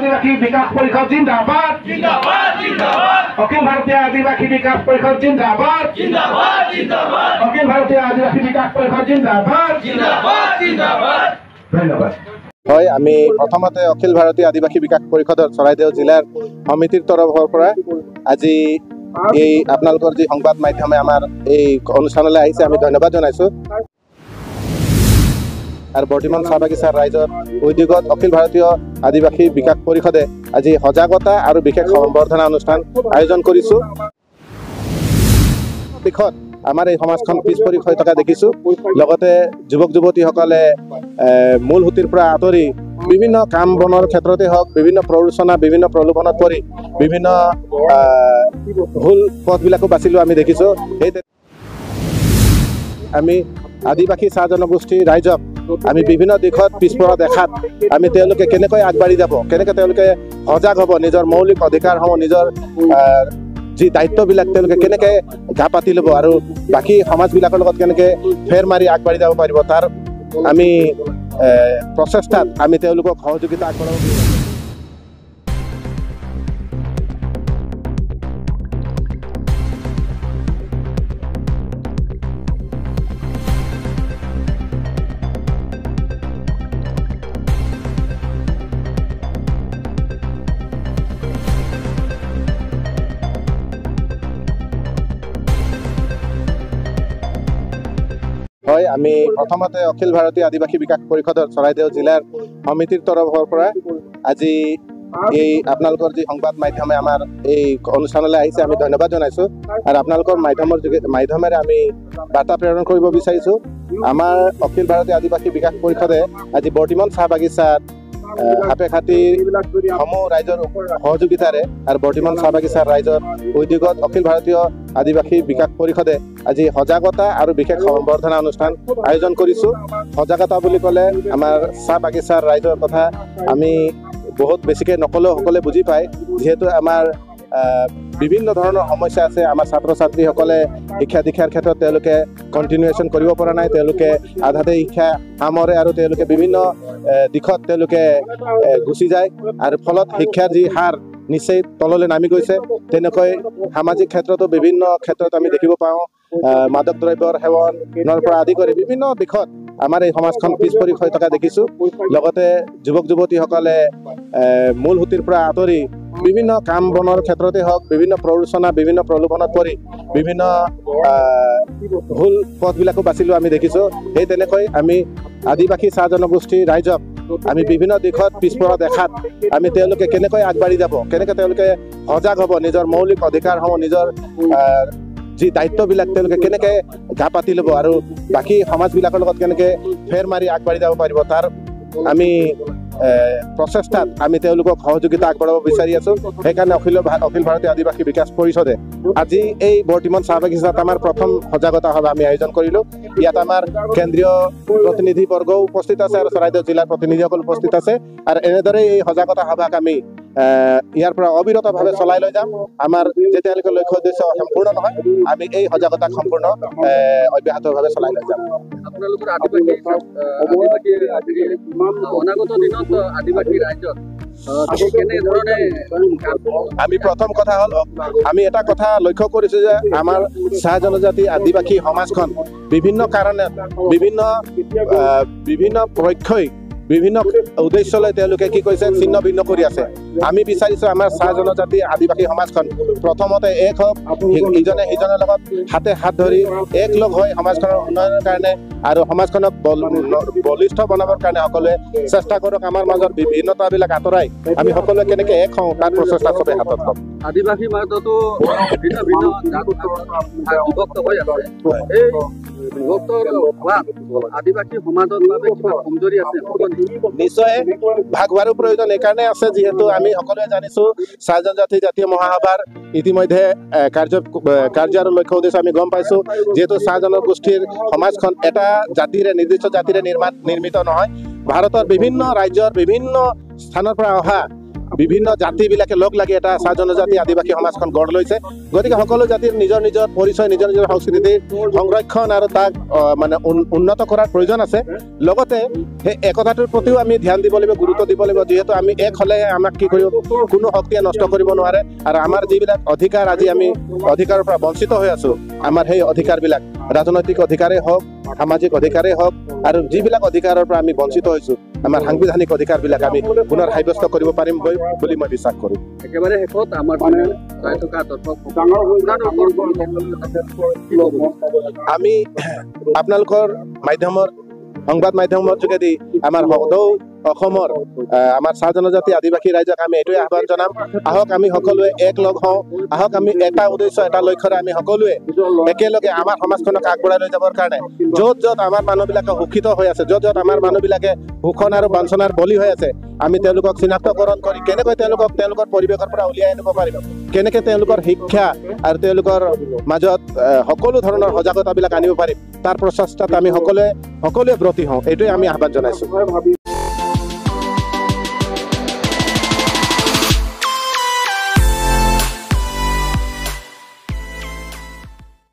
आदिवासी विकास परिषद जिंदाबाद जिंदाबाद जिंदाबाद अखिल भारतीय आदिवासी विकास परिषद जिंदाबाद जिंदाबाद जिंदाबाद अखिल भारतीय आदिवासी विकास परिषद जिंदाबाद जिंदाबाद जिंदाबाद धन्यवाद হয় আমি প্ৰথমতে অখিল ভাৰতীয় আদিবাসী বিকাশ পৰিষদৰ চৰাইদেউ জিলাৰ সমিতিৰ তৰফৰ পৰা আজি এই আপোনালোকৰ যি সংবাদ মাধ্যমে আমাৰ এই অনুষ্ঠানলৈ আহিছে আমি ধন্যবাদ জনাইছো আৰু বৰ্তমান চাহ বাগিচাৰ ৰাইজৰ উদ্যোগত অখিল ভাৰতীয় আদিবাসী বিকাশ পৰিষদে আজি সজাগতা আৰু বিশেষ সম্বৰ্ধনা অনুষ্ঠান আয়োজন কৰিছো দিশত আমাৰ এই সমাজখন পিছ পৰি হৈ থকা দেখিছো লগতে যুৱক যুৱতীসকলে মূল হুতিৰ পৰা আঁতৰি বিভিন্ন কাম বনৰ ক্ষেত্ৰতে হওক বিভিন্ন প্ৰৰোচনা বিভিন্ন প্ৰলোভনত পৰি বিভিন্ন ভুল পথবিলাকো বাছি লোৱা আমি দেখিছো আমি আদিবাসী চাহ জনগোষ্ঠীৰ ৰাইজক আমি বিভিন্ন দিশত পিছপৰা দেখাত আমি তেওঁলোকে কেনেকৈ আগবাঢ়ি যাব কেনেকৈ তেওঁলোকে সজাগ হ'ব নিজৰ মৌলিক অধিকাৰসমূহ নিজৰ যি দায়িত্ববিলাক তেওঁলোকে কেনেকৈ গা পাতি ল'ব আৰু বাকী সমাজবিলাকৰ লগত কেনেকৈ ফেৰ মাৰি আগবাঢ়ি যাব পাৰিব তাৰ আমি প্ৰচেষ্টাত আমি তেওঁলোকক সহযোগিতা আগবঢ়াব হয় আমি প্ৰথমতে অখিল ভাৰতীয় আদিবাসী বিকাশ পৰিষদৰ চৰাইদেউ জিলাৰ সমিতিৰ তৰফৰ পৰা আজি এই আপোনালোকৰ যি সংবাদ মাধ্যমে আমাৰ এই অনুষ্ঠানলৈ আহিছে আমি ধন্যবাদ জনাইছো আৰু আপোনালোকৰ মাধ্যমেৰে আমি বাৰ্তা প্ৰেৰণ কৰিব বিচাৰিছো আমাৰ অখিল ভাৰতীয় আদিবাসী বিকাশ পৰিষদে আজি বৰ্তমান চাহ বাগিচাত হাতে খাটি সমূহ ৰাইজৰ সহযোগিতাৰে আৰু বৰ্তমান চাহ বাগিচাৰ ৰাইজৰ উদ্যোগত অখিল ভাৰতীয় আদিবাসী বিকাশ পৰিষদে আজি সজাগতা আৰু বিশেষ সম্বৰ্ধনা অনুষ্ঠান আয়োজন কৰিছো সজাগতা বুলি ক'লে আমাৰ চাহ বাগিচাৰ ৰাইজৰ কথা আমি বহুত বেছিকৈ নকলেও সকলোৱে বুজি পায় যিহেতু আমাৰ বিভিন্ন ধৰণৰ সমস্যা আছে আমাৰ ছাত্ৰ ছাত্ৰীসকলে শিক্ষা দীক্ষাৰ ক্ষেত্ৰত তেওঁলোকে কণ্টিনিউৱেশ্যন কৰিব পৰা নাই তেওঁলোকে আধাতে শিক্ষা সামৰে আৰু তেওঁলোকে বিভিন্ন দিশত তেওঁলোকে গুচি যায় আৰু ফলত শিক্ষাৰ যি হাৰ নিশ্চয় তললৈ নামি গৈছে তেনেকৈ সামাজিক ক্ষেত্ৰতো বিভিন্ন ক্ষেত্ৰত আমি দেখিব পাওঁ মাদক দ্ৰব্যৰ সেৱনৰ পৰা আদি কৰি বিভিন্ন দিশত আমাৰ এই সমাজখন পিছ পৰি হৈ থকা দেখিছো লগতে যুৱক যুৱতীসকলে মূল হুতিৰ পৰা আঁতৰি বিভিন্ন কাম বনৰ ক্ষেত্ৰতে হওক বিভিন্ন প্ৰৰোচনা বিভিন্ন প্ৰলোভনত পৰি বিভিন্ন ভুল পথবিলাকো বাছি লোৱা আমি দেখিছো সেই তেনেকৈ আমি আদিবাসী চাহ জনগোষ্ঠীৰ ৰাইজক আমি বিভিন্ন দিশত পিছপৰা দেখাত আমি তেওঁলোকে কেনেকৈ আগবাঢ়ি যাব কেনেকৈ তেওঁলোকে সজাগ হ'ব নিজৰ মৌলিক অধিকাৰসমূহ নিজৰ যি দায়িত্ববিলাক তেওঁলোকে কেনেকৈ গা পাতি ল'ব আৰু বাকী সমাজবিলাকৰ লগত কেনেকৈ ফেৰ মাৰি আগবাঢ়ি যাব পাৰিব তাৰ আমি প্ৰচেষ্টাত আমি তেওঁলোকক সহযোগিতা আগবঢ়াব বিচাৰি আছো সেইকাৰণে অখিল ভাৰতীয় আদিবাসী বিকাশ পৰিষদে আজি এই বৰ্তমান চাহ বাগিচাত আমাৰ প্ৰথম সজাগতা সভা আমি আয়োজন কৰিলো ইয়াত আমাৰ কেন্দ্ৰীয় প্ৰতিনিধিবৰ্গও উপস্থিত আছে আৰু চৰাইদেউ জিলাৰ প্ৰতিনিধিসকল উপস্থিত আছে আৰু এনেদৰে এই সজাগতা সভাক আমি ইয়াৰ পৰা অবিৰতভাৱে চলাই লৈ যাম আমাৰ যেতিয়ালৈকে লক্ষ্য উদ্দেশ্য সম্পূৰ্ণ নহয় আমি এই সজাগতাক সম্পূৰ্ণ অব্যাহতভাৱে চলাই লৈ যাম আপোনালোকৰ অনাগত দিনত আদিবাসী ৰাইজৰ আমি প্ৰথম কথা হ'ল আমি এটা কথা লক্ষ্য কৰিছো যে আমাৰ চাহ জনজাতি আদিবাসী সমাজখন বিভিন্ন কাৰণে বিভিন্ন পক্ষই বিভিন্ন উদ্দেশ্যলৈ তেওঁলোকে কি কৈছে ছিন্ন ভিন্ন কৰি আছে আমি বিচাৰিছো আমাৰ চাহ জনজাতি আদিবাসী সমাজখন প্ৰথমতে এক হওক ইজনে সিজনৰ লগত হাতে হাত ধৰি এক লগ হৈ সমাজখনৰ উন্নয়নৰ কাৰণে আৰু সমাজখনক বলিষ্ঠ বনাবৰ কাৰণে সকলোৱে চেষ্টা কৰক আমাৰ মাজৰ বিভিন্নতাবিলাক আঁতৰাই আমি সকলোৱে কেনেকৈ এক হওঁ তাৰ প্ৰচেষ্টা চবে হাতত ল'ম আদিবাসী মাজতো ভিন্ন ভিন্ন বিভক্ত হৈ আছে এই বিভক্ত আদিবাসী সমাজৰ বাবে কিবা কমজোৰি আছে নিশ্চয় ভাগ হোৱাৰো প্ৰয়োজন এইকাৰণে আছে যিহেতু আমি সকলোৱে জানিছো চাহ জনজাতি জাতীয় মহাসভাৰ ইতিমধ্যে কাৰ্য আৰু লক্ষ্য উদ্দেশ্য আমি গম পাইছো যিহেতু চাহ জনগোষ্ঠীৰ সমাজখন এটা জাতিৰে নিৰ্দিষ্ট জাতিৰে নিৰ্মিত নহয় ভাৰতৰ বিভিন্ন ৰাজ্যৰ বিভিন্ন স্থানৰ পৰা অহা বিভিন্ন জাতিবিলাকে লগ লাগি এটা চাহ জনজাতি আদিবাসী সমাজখন গঢ় লৈছে গতিকে সকলো জাতিৰ নিজৰ নিজৰ পৰিচয় নিজৰ নিজৰ সংস্কৃতি সংৰক্ষণ আৰু তাক মানে উন্নত কৰাৰ প্ৰয়োজন আছে লগতে সেই একতাটোৰ প্ৰতিও আমি ধ্যান দিব লাগিব গুৰুত্ব দিব লাগিব যিহেতু আমি এক হ'লেহে আমাক কি কৰিব কোনো শক্তিয়ে নষ্ট কৰিব নোৱাৰে আৰু আমাৰ যিবিলাক অধিকাৰ আজি আমি অধিকাৰৰ পৰা বঞ্চিত হৈ আছো আমাৰ সেই অধিকাৰবিলাক ৰাজনৈতিক অধিকাৰেই হওক সামাজিক অধিকাৰেই হওক আৰু যিবিলাক অধিকাৰৰ পৰা আমি বঞ্চিত হৈছো আমাৰ সাংবিধানিক অধিকাৰবিলাক আমি পুনৰ সাব্যস্ত কৰিব পাৰিম বুলি মই বিশ্বাস কৰোঁ একেবাৰে শেষত আমাৰ চাই থকা দৰ্শক আমি আপোনালোকৰ মাধ্যমৰ সংবাদ মাধ্যমৰ যোগেদি আমাৰ সদৌ অসমৰ আমাৰ চাহ জনজাতি আদিবাসী ৰাইজক আমি এইটোৱে আহ্বান জনাম আহক আমি সকলোৱে এক লগ হওঁ আহক আমি এটা উদ্দেশ্য এটা লক্ষ্যৰে আমি সকলোৱে একেলগে আমাৰ সমাজখনক আগবঢ়াই লৈ যাবৰ কাৰণে য'ত য'ত আমাৰ মানুহবিলাকে শোষিত হৈ আছে য'ত য'ত আমাৰ মানুহবিলাকে শোষণ আৰু বঞ্চনাৰ বলি হৈ আছে আমি তেওঁলোকক চিনাক্তকৰণ কৰি কেনেকৈ তেওঁলোকৰ পৰিৱেশৰ পৰা উলিয়াই আনিব পাৰিম কেনেকৈ তেওঁলোকৰ শিক্ষা আৰু তেওঁলোকৰ মাজত সকলো ধৰণৰ সজাগতাবিলাক আনিব পাৰিম তাৰ প্ৰচেষ্টাত আমি সকলোৱে ব্ৰতী হওঁ এইটোৱে আমি আহ্বান জনাইছোঁ